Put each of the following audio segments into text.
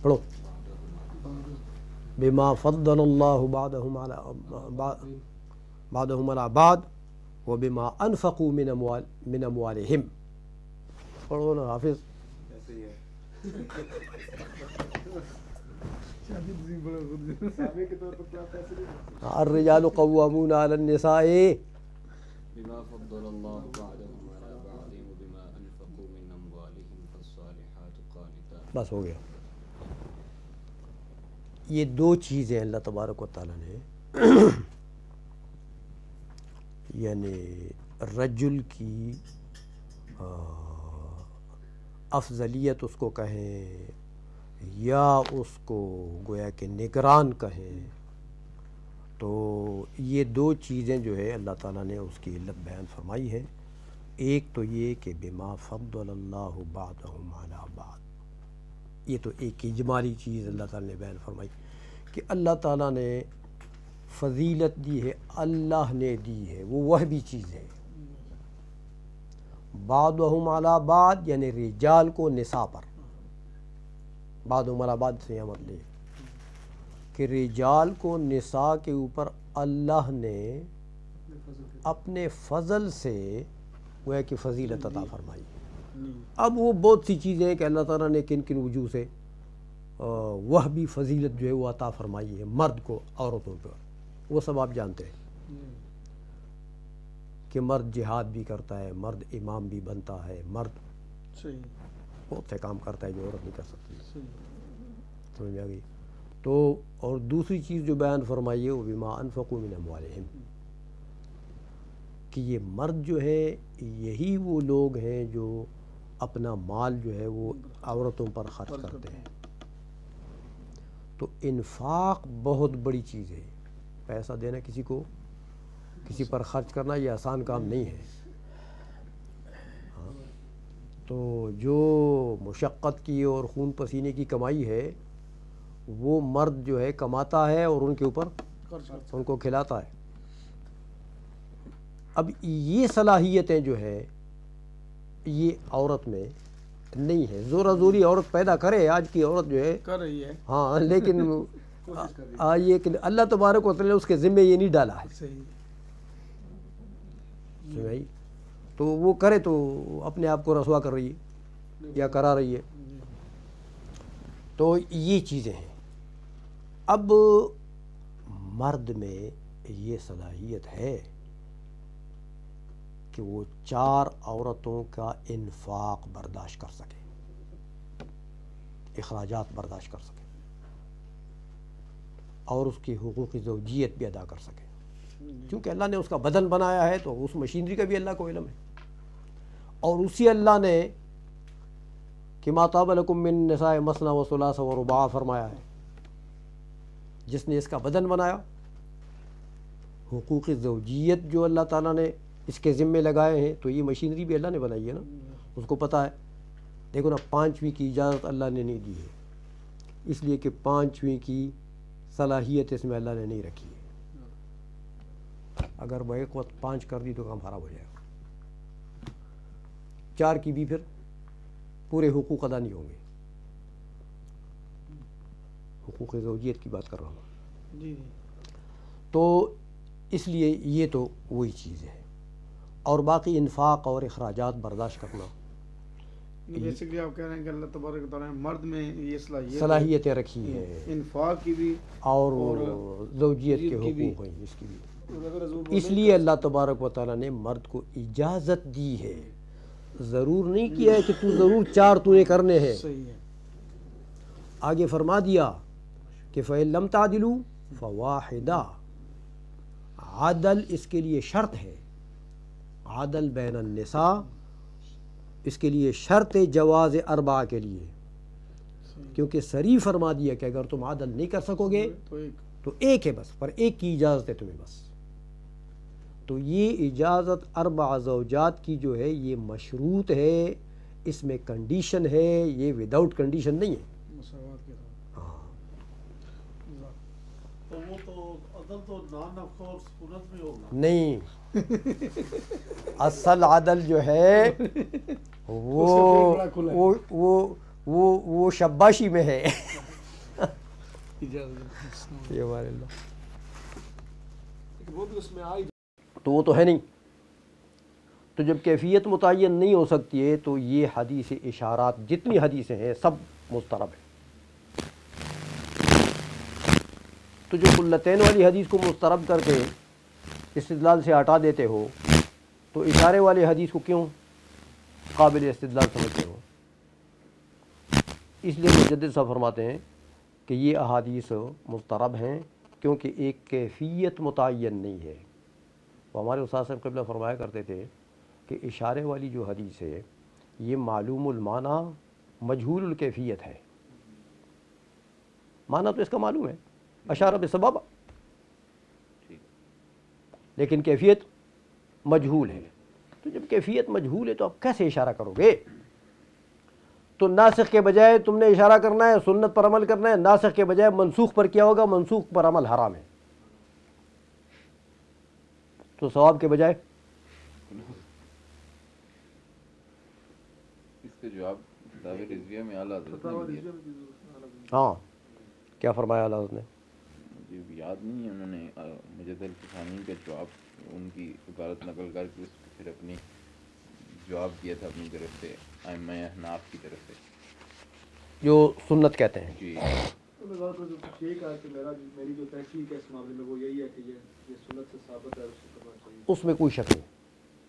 پڑھو بما فضل اللہ بعضهم علی بعض وبما انفقوا من اموالهم. پڑھو نا حافظ. الرجال قوامون علی النساء بما فضل الله بعضهم على بعض وبما انفقوا من اموالهم فالصالحات قانتات. بس ہو گیا. یہ دو چیزیں اللہ تبارک و تعالیٰ نے یعنی رجل کی افضلیت اس کو کہیں یا اس کو گویا کہ نگران کہیں، تو یہ دو چیزیں جو ہے اللہ تعالیٰ نے اس کی علت بیان فرمائی ہے. ایک تو یہ کہ بما فضل اللہ بعضهم علی بعض، یہ تو ایک اجمالی چیز اللہ تعالیٰ نے بیان فرمائی کہ اللہ تعالیٰ نے فضیلت دی ہے، اللہ نے دی ہے، وہ بھی چیز ہے. بعضهم علی بعض یعنی رجال کو نساء پر، بعضهم علی بعض سے یہ مطلب کہ رجال کو نساء کے اوپر اللہ نے اپنے فضل سے وہ ہے کہ فضیلت عطا فرمائی. اب وہ بہت سی چیزیں ہیں کہ اللہ تعالیٰ نے کن کن وجوہ سے وہ بھی فضیلت جو ہے وہ عطا فرمائی ہے مرد کو عورتوں پر. وہ سب آپ جانتے ہیں کہ مرد جہاد بھی کرتا ہے، مرد امام بھی بنتا ہے، مرد بہت سے کام کرتا ہے جو عورت نہیں کر سکتی. سمجھ میں آ گئی. تو اور دوسری چیز جو بیان فرمائی ہے وہ بما انفقوا من اموالہم، کہ یہ مرد جو ہے یہی وہ لوگ ہیں جو اپنا مال جو ہے وہ عورتوں پر خرچ کرتے ہیں. تو انفاق بہت بڑی چیز ہے. پیسہ دینا کسی کو، کسی پر خرچ کرنا یہ آسان کام نہیں ہے. تو جو مشقت کی اور خون پسینے کی کمائی ہے وہ مرد جو ہے کماتا ہے اور ان کے اوپر ان کو کھلاتا ہے. اب یہ صلاحیتیں جو ہے یہ عورت میں نہیں ہے. زورا زوری عورت پیدا کرے، آج کی عورت جو ہے کر رہی ہے ہاں، لیکن یہ کہ اللہ تبارک و تعالیٰ نے اس کے ذمے یہ نہیں ڈالا ہے. صحیح. تو وہ کرے تو اپنے آپ کو رسوا کر رہی ہے یا کرا رہی ہے. تو یہ چیزیں ہیں. اب مرد میں یہ صلاحیت ہے کہ وہ 4 عورتوں کا انفاق برداشت کر سکے، اخراجات برداشت کر سکے، اور اس کی حقوق زوجیت بھی ادا کر سکے. کیونکہ اللہ نے اس کا بدن بنایا ہے تو اس مشینری کا بھی اللہ کو علم ہے. اور اسی اللہ نے کہ ما طاب لکم من النساء مثنی وثلاث ورباع فرمایا ہے. جس نے اس کا بدن بنایا، حقوق زوجیت جو اللہ تعالیٰ نے اس کے ذمے لگائے ہیں، تو یہ مشینری بھی اللہ نے بنائی ہے نا، اس کو پتہ ہے. دیکھو نا، 5ویں کی اجازت اللہ نے نہیں دی ہے، اس لیے کہ 5ویں کی صلاحیت اس میں اللہ نے نہیں رکھی ہے. اگر وہ ایک وقت 5 کر دی تو کام خراب ہو جائے گا. 4 کی بھی پھر پورے حقوق ادا نہیں ہوں گے. حقوق زوجیت کی بات کر رہا ہوں. تو اس لیے یہ تو وہی چیز ہے. اور باقی انفاق اور اخراجات برداشت کرنا، بیسکلی آپ کہہ رہے ہیں کہ اللہ تبارک و تعالیٰ نے مرد میں یہ صلاحیتیں رکھی ہیں، انفاق کی بھی اور زوجیت کے حقوق ہیں اس کی بھی. اس لیے اللہ تبارک و تعالیٰ نے مرد کو اجازت دی ہے. ضرور نہیں کیا ہے کہ تو ضرور 4 تو نے کرنے ہیں. آگے فرما دیا کہ فَإِن لَمْ تَعْدِلُوا فَوَاحِدًا. عدل اس کے لیے شرط ہے، عدل بین النساء اس کے لیے شرط جواز 4 کے لیے. کیونکہ صریح فرما دیا کہ اگر تم عدل نہیں کر سکو گے تو ایک ہے بس، پر ایک کی اجازت ہے تمہیں بس. تو یہ اجازت 4 زوجات کی جو ہے یہ مشروط ہے، اس میں کنڈیشن ہے، یہ وداؤٹ کنڈیشن نہیں ہے. نہیں، اصل عدل جو ہے وہ شباشی میں ہے. اجازت یہ ہمارے اللہ وہ بھی اس میں آئی تو وہ تو ہے نہیں. تو جب کیفیت متعین نہیں ہو سکتی ہے تو یہ حدیث اشارات جتنی حدیثیں ہیں سب مضطرب ہیں. تو جو قلتین والی حدیث کو مضطرب کر کے استدلال سے ہٹا دیتے ہو تو اشارے والی حدیث کو کیوں قابل استدلال سمجھتے ہو؟ اس لیے مجدد صاحب فرماتے ہیں کہ یہ احادیث مضطرب ہیں کیونکہ ایک کیفیت متعین نہیں ہے. وہ ہمارے استاد صاحب قبلہ فرمایا کرتے تھے کہ اشارے والی جو حدیث ہے یہ معلوم المعنی مجہول الکیفیت ہے. معنی تو اس کا معلوم ہے، اشارہ بسبب، لیکن کیفیت مجہول ہے. تو جب کیفیت مجہول ہے تو آپ کیسے اشارہ کرو گے؟ تو ناسخ کے بجائے تم نے اشارہ کرنا ہے سنت پر عمل کرنا ہے، ناسخ کے بجائے منسوخ پر کیا ہوگا؟ منسوخ پر عمل حرام ہے. تو ثواب کے بجائے اس کا جواب فتاوی رضویہ میں اعلیٰ حضرت نے دیا. ہاں کیا فرمایا اعلیٰ حضرت نے؟ مجھے یاد نہیں ہے، انہوں نے مجد الفسانی کا جواب ان کی عبارت نقل کر کے اس کو پھر اپنی جواب دیا تھا اپنی طرف سے ائمہ احناف کی طرف سے جو سنت کہتے ہیں. جی. یہ کہا کہ میری جو تحقیق ہے اس معاملے میں وہ یہی ہے کہ یہ سنت سے ثابت ہے، اس کو کرنا چاہیے. اس میں کوئی شک نہیں،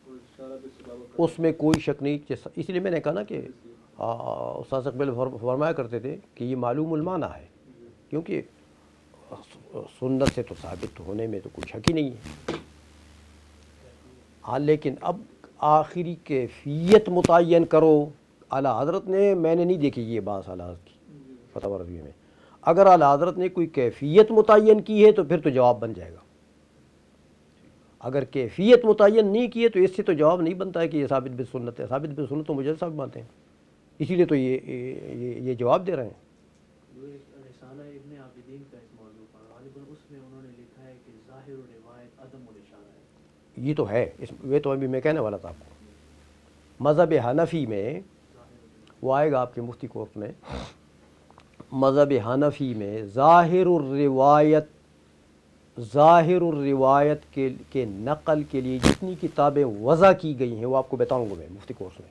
اور اشارہ بالسبب اس میں کوئی شک نہیں. اس لیے میں نے کہا نا کہ استاد اقبال فرمایا کرتے تھے کہ یہ معلوم المعنی ہے، کیونکہ سنت سے تو ثابت ہونے میں تو کوئی شک ہی نہیں ہے. ہاں لیکن اب آخری کیفیت متعین کرو. اعلیٰ حضرت نے، میں نے نہیں دیکھی یہ بات اعلیٰ حضرت کی فتاوی رضویہ میں، اگر اعلیٰ حضرت نے کوئی کیفیت متعین کی ہے تو پھر تو جواب بن جائے گا. اگر کیفیت متعین نہیں کی ہے تو اس سے تو جواب نہیں بنتا ہے کہ یہ ثابت بالسنت ہے. ثابت بالسنت تو مجھے صاحب مانتے ہیں، اسی لیے تو یہ جواب دے رہے ہیں. جو ایک رسالہ ابن عابدین کا اس موضوع پر غالباً اس میں انہوں نے لکھا ہے کہ ظاہر و روایت عدم الاشارہ ہے. یہ تو ہے، یہ تو ابھی میں کہنے والا تھا آپ کو. مذہب حنفی میں وہ آئے گا آپ کے مفتی کورس میں، مذہب حنفی میں ظاہر الروایت کے نقل کے لیے جتنی کتابیں وضع کی گئی ہیں وہ آپ کو بتاؤں گا میں مفتی کورس میں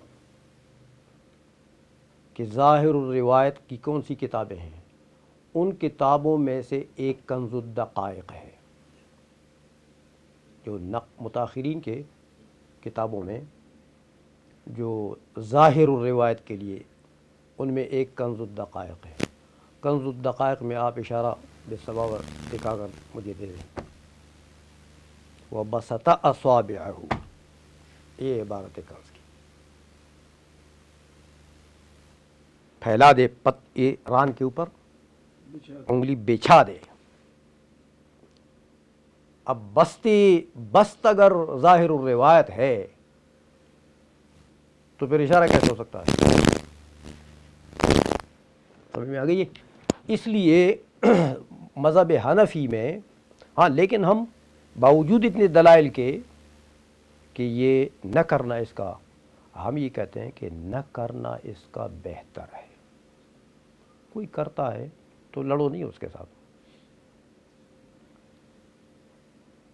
کہ ظاہر الروایت کی کون سی کتابیں ہیں. ان کتابوں میں سے ایک کنز الدقائق ہے، جو متاخرین کے کتابوں میں جو ظاہر الروایت کے لیے ان میں ایک کنز الدقائق ہے. کنز الدقائق میں آپ اشارہ بسبب دکھا کر مجھے دے دیں. وَبَسَطَ أَصَابِعَهُ، یہ عبارت ہے کنز کی. پھیلا دے یہ ران کے اوپر انگلی بچھا دے. اب بست اگر ظاہر الروایت ہے تو پھر اشارہ کیسے ہو سکتا ہے؟ سمجھ میں آ گئی ہے؟ اس لیے مذہب حنفی میں ہاں، لیکن ہم باوجود اتنے دلائل کے کہ یہ نہ کرنا اس کا، ہم یہ کہتے ہیں کہ نہ کرنا اس کا بہتر ہے. کوئی کرتا ہے تو لڑو نہیں اس کے ساتھ.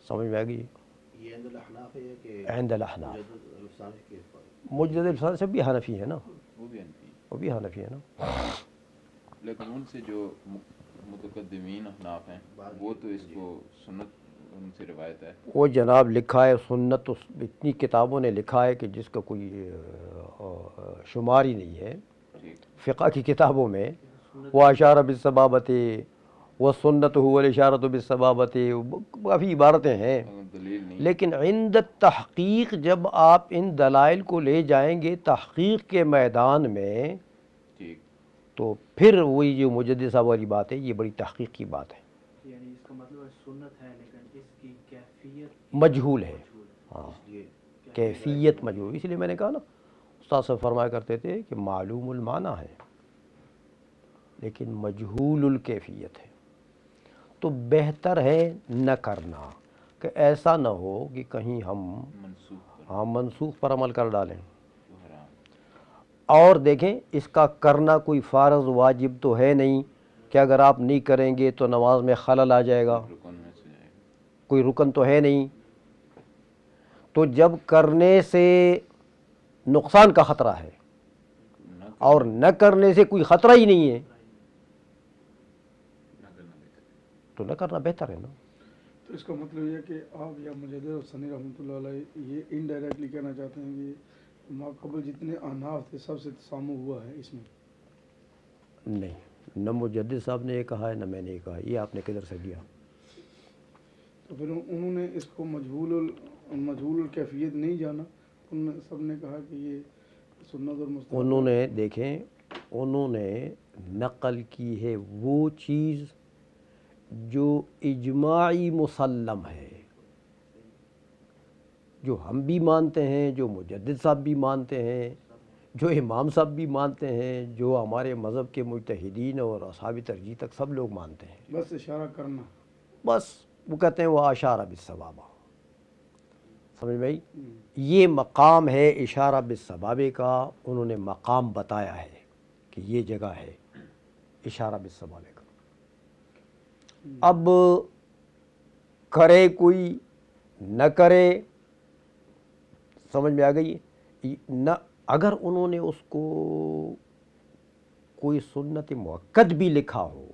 سمجھ میں آ گئی؟ یہ عند الاحناف ہے کہ عند الاحناف. مجدد الفسانی کے مجدد الفسانی سے بھی حنفی ہے نا، وہ بھی انفی. وہ بھی حنفی ہے نا. لیکن ان سے جو متقدمین احناف ہیں وہ تو اس کو سنت ان سے روایت ہے. وہ جناب لکھا ہے سنت، تو اتنی کتابوں نے لکھا ہے کہ جس کا کوئی شمار ہی نہیں ہے. فقہ کی کتابوں میں وہ اشارہ بالسبابت و سنت هو الاشارۃ بالسبابت، کافی عبارتیں ہیں. دلیل نہیں. لیکن عند تحقیق جب آپ ان دلائل کو لے جائیں گے تحقیق کے میدان میں ٹھیک. تو پھر وہی جو مجدد صاحب والی بات ہے، یہ بڑی تحقیق کی بات ہے. یعنی اس کا مطلب ہے سنت ہے لیکن اس کی کیفیت مجہول ہے. ہاں کیفیت مجہول. اس لیے میں نے کہا نا، استاد صاحب فرمایا کرتے تھے کہ معلوم المعنی ہے لیکن مجہول الکیفیت ہے. تو بہتر ہے نہ کرنا، کہ ایسا نہ ہو کہ کہیں ہم منسوخ پر عمل کر ڈالیں. اور دیکھیں اس کا کرنا کوئی فرض واجب تو ہے نہیں کہ اگر آپ نہیں کریں گے تو نماز میں خلل آ جائے گا، رکن میں سے جائے گا۔ کوئی رکن تو ہے نہیں، تو جب کرنے سے نقصان کا خطرہ ہے نہ اور نہ کرنے سے کوئی خطرہ ہی نہیں ہے کرنا بہتر ہے۔ تو نہ کرنا بہتر ہے نا۔ تو اس کا مطلب یہ ہے کہ آپ یا مجدد حسنی رحمۃ اللہ علیہ یہ انڈائریکٹلی کہنا چاہتے ہیں کہ ماقبل جتنے احناف تھے سب سے تسامح ہوا ہے اس میں؟ نہیں، نہ مجدد صاحب نے یہ کہا ہے نہ میں نے یہ کہا، یہ آپ نے کدھر سے لیا؟ تو پھر انہوں نے اس کو مجہول الکیفیت نہیں جانا، ان سب نے کہا کہ یہ سنت اور مستحب۔ انہوں نے دیکھیں، انہوں نے نقل کی ہے وہ چیز جو اجماعی مسلم ہے، جو ہم بھی مانتے ہیں، جو مجدد صاحب بھی مانتے ہیں، جو امام صاحب بھی مانتے ہیں، جو ہمارے مذہب کے مجتہدین اور اصحاب ترجیح تک سب لوگ مانتے ہیں۔ بس اشارہ کرنا۔ بس وہ کہتے ہیں وہ اشارہ بالصواب، سمجھ میں آئی؟ یہ مقام ہے اشارہ بالصواب کا، انہوں نے مقام بتایا ہے کہ یہ جگہ ہے اشارہ بالصواب کا۔ اب کرے کوئی نہ کرے، سمجھ میں آ گئی نہ؟ اگر انہوں نے اس کو کوئی سنت مؤکد بھی لکھا ہو،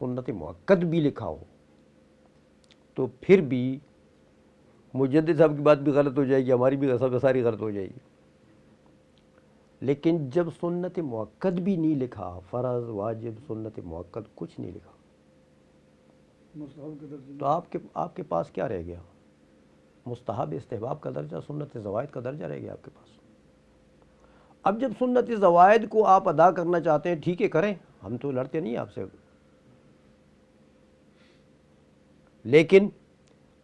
سنت مؤکد بھی لکھا ہو، تو پھر بھی مجدد صاحب کی بات بھی غلط ہو جائے گی، ہماری بھی ساری غلط ہو جائے گی۔ لیکن جب سنت مؤکد بھی نہیں لکھا، فرض واجب سنت مؤکد کچھ نہیں لکھا، مستحب کے درجے تو آپ کے پاس کیا رہ گیا؟ مستحب استحباب کا درجہ، سنت زوائد کا درجہ رہ گیا آپ کے پاس۔ اب جب سنت زوائد کو آپ ادا کرنا چاہتے ہیں، ٹھیک ہے کریں، ہم تو لڑتے نہیں آپ سے، لیکن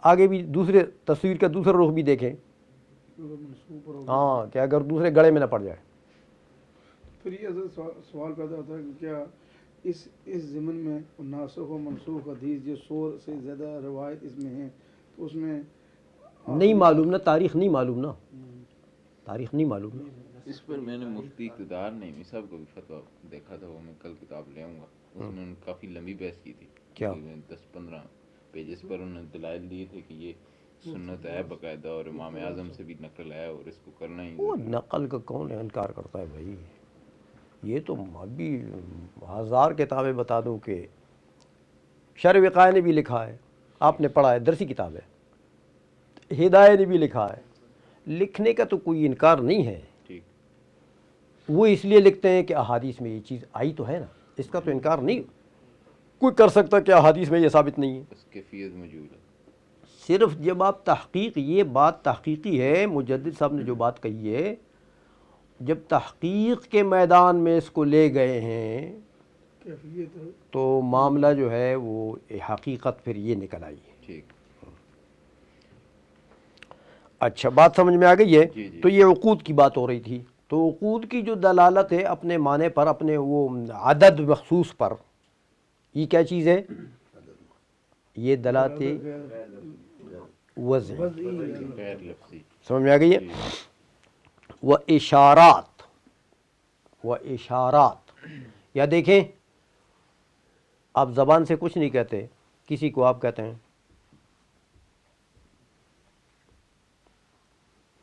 آگے بھی دوسرے تصویر کا دوسرا رخ بھی دیکھیں، منسوخ پر ہو۔ ہاں، کہ اگر دوسرے گڑے میں نہ پڑ جائے۔ پھر یہ اصل سوال پیدا ہوتا ہے کہ کیا اس ضمن میں ناسخ و منسوخ حدیث جو 100 سے زیادہ روایت اس میں ہیں، تو اس میں نہیں معلوم نا، تاریخ نہیں معلوم نا، تاریخ نہیں معلوم نا۔ اس پر میں نے مفتی اقتدار نعیمی صاحب کو بھی فتویٰ دیکھا تھا، وہ میں کل کتاب لے آؤں گا، اس میں انہوں نے کافی لمبی بحث کی تھی، کیا؟ 10-15 پیجز پر انہوں نے دلائل دیے تھے کہ یہ سنت ہے باقاعدہ، اور امام اعظم سے بھی نقل ہے اور اس کو کرنا ہی وہ ضروری ہے۔ نقل کا کون انکار کرتا ہے بھائی؟ یہ تو ابھی 1000 کتابیں بتا دوں کہ شرح وقائے نے بھی لکھا ہے، آپ نے پڑھا ہے، درسی کتاب ہے، ہدایہ نے بھی لکھا ہے، لکھنے کا تو کوئی انکار نہیں ہے، ٹھیک، وہ اس لیے لکھتے ہیں کہ احادیث میں یہ چیز آئی تو ہے نا، اس کا تو انکار نہیں کوئی کر سکتا کہ احادیث میں یہ ثابت نہیں ہے۔ بس کیفیت موجود ہے۔ صرف جب آپ تحقیق، یہ بات تحقیقی ہے، مجدد صاحب نے جو بات کہی ہے، جب تحقیق کے میدان میں اس کو لے گئے ہیں کیفیت ہے۔ تو معاملہ جو ہے وہ حقیقت پھر یہ نکل آئی ہے۔ ٹھیک، اچھا، بات سمجھ میں آ گئی ہے؟ جی، جی۔ تو یہ عقود کی بات ہو رہی تھی، تو عقود کی جو دلالت ہے اپنے معنی پر، اپنے وہ عدد مخصوص پر، یہ کیا چیز ہے؟ یہ دلالت وضع، غیر لفظی، سمجھ میں آ گئی ہے؟ جی۔ وہ اشارات، یا دیکھیں آپ زبان سے کچھ نہیں کہتے، کسی کو آپ کہتے ہیں،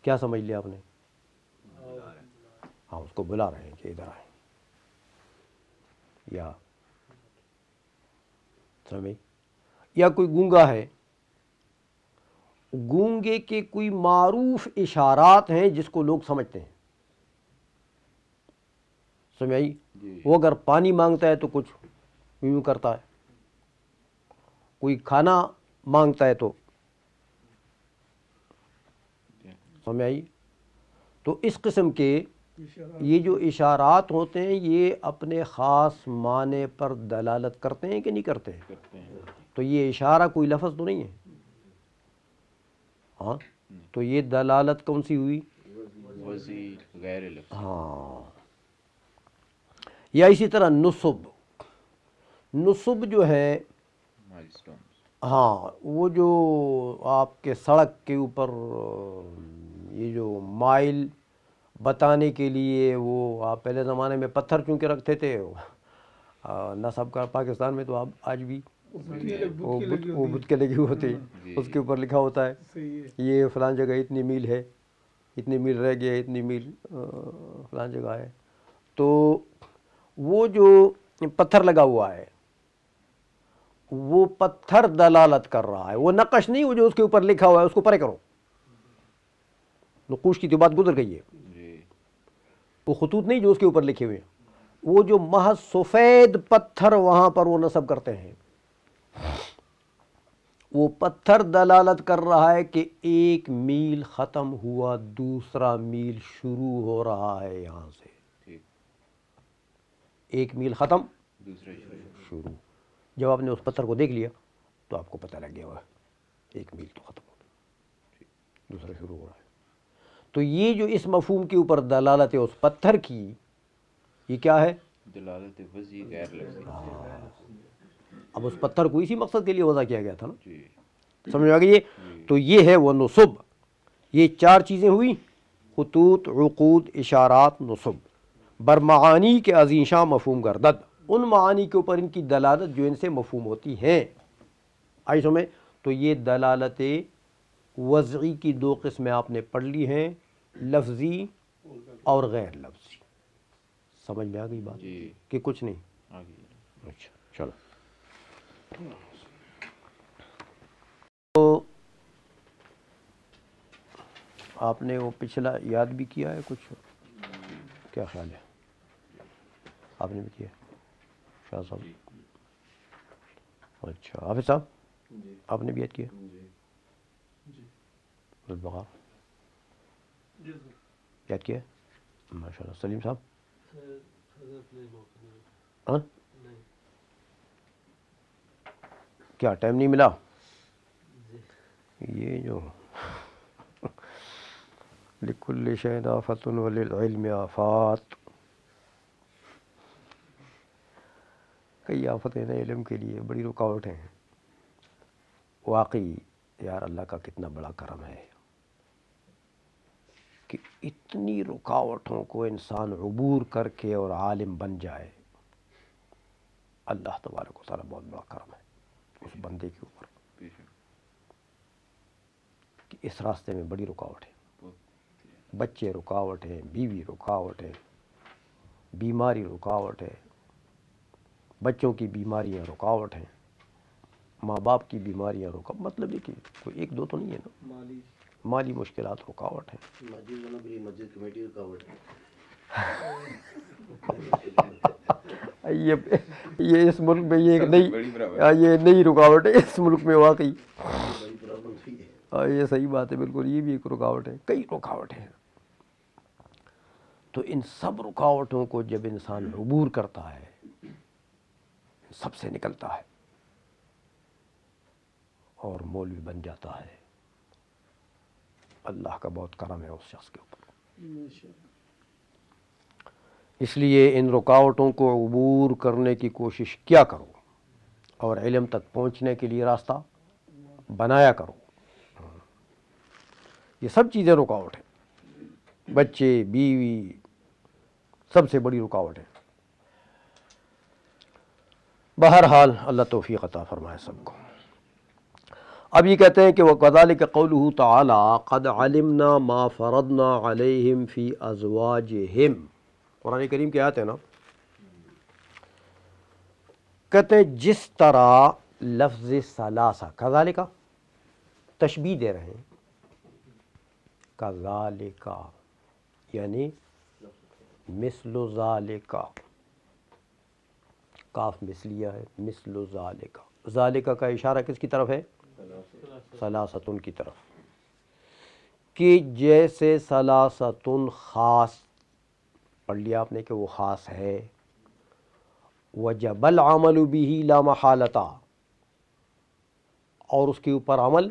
کیا سمجھ لیا آپ نے؟ ہاں، اس کو بلا رہے ہیں کہ ادھر آئیں، یا سمجھ، یا کوئی گونگا ہے، گونگے کے کوئی معروف اشارات ہیں جس کو لوگ سمجھتے ہیں، سمجھ آئی؟ جی۔ وہ اگر پانی مانگتا ہے تو کچھ یوں کرتا ہے، کوئی کھانا مانگتا ہے تو، سمجھ آئی؟ تو اس قسم کے یہ جو اشارات ہوتے ہیں یہ اپنے خاص معنی پر دلالت کرتے ہیں کہ نہیں کرتے ہیں؟ کرتے ہیں، تو یہ اشارہ کوئی لفظ تو نہیں ہے، ہاں، تو یہ دلالت کون سی ہوئی؟ وضعی غیر لفظی۔ ہاں، یا اسی طرح نصب جو ہے، مائلسٹونز، ہاں، وہ جو آپ کے سڑک کے اوپر یہ جو مائل بتانے کے لیے وہ آپ پہلے زمانے میں پتھر چونکہ رکھتے تھے نصب کا پاکستان میں تو اب آج بھی وہ بت کے لگے ہوئے ہوتے ہیں، اس کے اوپر لکھا ہوتا ہے یہ فلان جگہ اتنی میل ہے، اتنی میل رہ گیا، اتنی میل فلان جگہ ہے. تو وہ جو پتھر لگا ہوا ہے وہ پتھر دلالت کر رہا ہے، وہ نقش نہیں، وہ جو اس کے اوپر لکھا ہوا ہے اس کو پرے کرو. نقوش کی تو بات گزر گئی ہے، وہ خطوط نہیں جو اس کے اوپر لکھے ہوئے ہیں، وہ جو محض سفید پتھر وہاں پر وہ نصب کرتے ہیں، وہ پتھر دلالت کر رہا ہے کہ ایک میل ختم ہوا، دوسرا میل شروع ہو رہا ہے. یہاں سے ایک میل ختم، دوسرا شروع. جب آپ نے اس پتھر کو دیکھ لیا تو آپ کو پتہ لگ گیا ایک میل تو ختم ہو گیا، دوسرا شروع ہو رہا ہے. تو یہ جو اس مفہوم کے اوپر دلالت ہے اس پتھر کی، یہ کیا ہے؟ دلالت وضعی غیر لفظی. اب اس پتھر کو اسی مقصد کے لیے وضع کیا گیا تھا نا، سمجھ آ گئی؟ تو یہ ہے وہ نصب. یہ چار چیزیں ہوئی، خطوط، عقود، اشارات، نصب. برمعانی کے عظیم شاہ مفہوم گردد، ان معانی کے اوپر ان کی دلالت جو ان سے مفہوم ہوتی ہیں. آئی سمجھ؟ تو یہ دلالت وضعی کی دو قسمیں آپ نے پڑھ لی ہیں، لفظی اور غیر لفظی. سمجھ میں آ گئی بات کہ کچھ نہیں؟ اچھا چلو. تو آپ نے وہ پچھلا یاد بھی کیا ہے کچھ؟ کیا خیال ہے؟ آپ نے بھی کیا شاہ صاحب؟ اچھا حافظ صاحب آپ نے بھی یاد کیا؟ البقاء یاد کیا؟ ماشاء اللہ. سلیم صاحب ہاں کیا ٹائم نہیں ملا؟ یہ جو لکل شیء آفۃ وللعلم آفات، کئی آفتیں ہیں علم کے لیے، بڑی رکاوٹیں ہیں. واقعی یار اللہ کا کتنا بڑا کرم ہے کہ اتنی رکاوٹوں کو انسان عبور کر کے اور عالم بن جائے. اللہ تبارک و تعالیٰ بہت بڑا کرم ہے اس بندے کے اوپر کہ اس راستے میں بڑی رکاوٹ ہے. بچے رکاوٹ ہیں، بیوی رکاوٹ ہے، بیماری رکاوٹ ہے، بچوں کی بیماریاں رکاوٹ ہیں، ماں باپ کی بیماریاں رکاوٹ. مطلب یہ کہ کوئی ایک دو تو نہیں ہے نا، مالی مشکلات رکاوٹ ہیں. مسجد کمیٹی رکاوٹ ہے. یہ اس ملک میں یہ نئی رکاوٹ ہے اس ملک میں واقعی. یہ صحیح بات ہے بالکل، یہ بھی ایک رکاوٹ ہے، کئی رکاوٹیں ہیں. تو ان سب رکاوٹوں کو جب انسان عبور کرتا ہے، سب سے نکلتا ہے اور مولوی بن جاتا ہے، اللہ کا بہت کرم ہے اس شخص کے اوپر. اس لیے ان رکاوٹوں کو عبور کرنے کی کوشش کیا کرو اور علم تک پہنچنے کے لیے راستہ بنایا کرو. یہ سب چیزیں رکاوٹ ہیں، بچے، بیوی، سب سے بڑی رکاوٹ ہے. بہرحال اللہ توفیق عطا فرمائے سب کو. اب یہ کہتے ہیں کہ وَكَذَلِكَ قَوْلُهُ تَعَالَى قَدْ عَلِمْنَا مَا فَرَضْنَا عَلَيْهِمْ فِي أَزْوَاجِهِمْ. قرآن کریم کی آیت ہے نا. کہتے ہیں جس طرح لفظ ثلاثہ کذالک تشبیہ دے رہے ہیں، کذالک یعنی مثل ذالک، کاف مثلیہ ہے، مثل ذالک. ذالک کا اشارہ کس کی طرف ہے؟ ثلاثتن کی طرف، کہ جیسے ثلاثتن خاص پڑھ لیا آپ نے کہ وہ خاص ہے. وجب العمل به لا محالۃ، اور اس کے اوپر عمل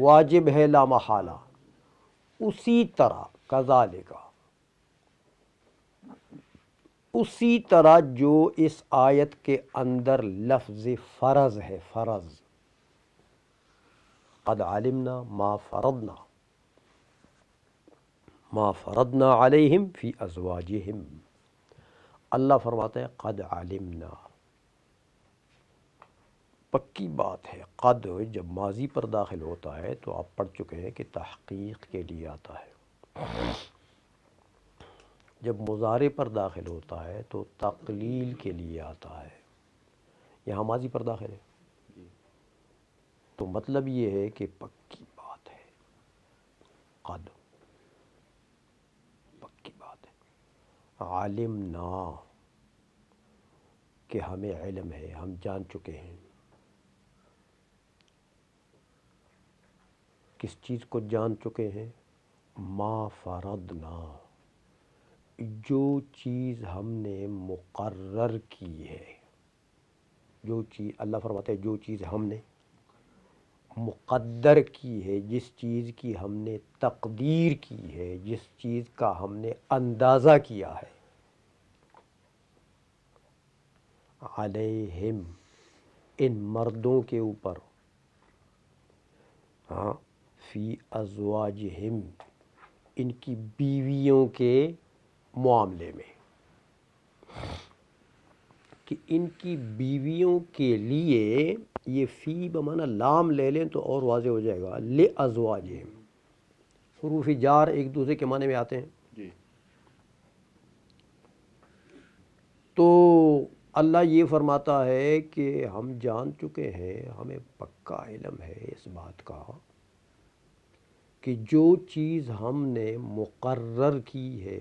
واجب ہے لا محالہ. اسی طرح کذالک، اسی طرح جو اس آیت کے اندر لفظ فرض ہے، فرض، قد علمنا ما فرضنا، ما فرضنا علیہم فی ازواجہم، اللہ فرماتا ہے قد علمنا، پکی بات ہے۔ قد جب ماضی پر داخل ہوتا ہے تو آپ پڑھ چکے ہیں کہ تحقیق کے لیے آتا ہے، جب مضارع پر داخل ہوتا ہے تو تقلیل کے لیے آتا ہے، یہاں ماضی پر داخل ہے تو مطلب یہ ہے کہ پکی بات ہے، قد پکی بات ہے، علمنا کہ ہمیں علم ہے، ہم جان چکے ہیں۔ کس چیز کو جان چکے ہیں؟ ما فرضنا، جو چیز ہم نے مقرر کی ہے، جو چیز اللہ فرماتا ہے جو چیز ہم نے مقدر کی ہے، جس چیز کی ہم نے تقدیر کی ہے، جس چیز کا ہم نے اندازہ کیا ہے، علیہم ان مردوں کے اوپر، ہاں، فی ازواجہم ان کی بیویوں کے معاملے میں، کہ ان کی بیویوں کے لیے، یہ فی بمعنی لام لے لیں تو اور واضح ہو جائے گا، لازواجہم، حروف جار ایک دوسرے کے معنی میں آتے ہیں، جی تو اللہ یہ فرماتا ہے کہ ہم جان چکے ہیں، ہمیں پکا علم ہے اس بات کا کہ جو چیز ہم نے مقرر کی ہے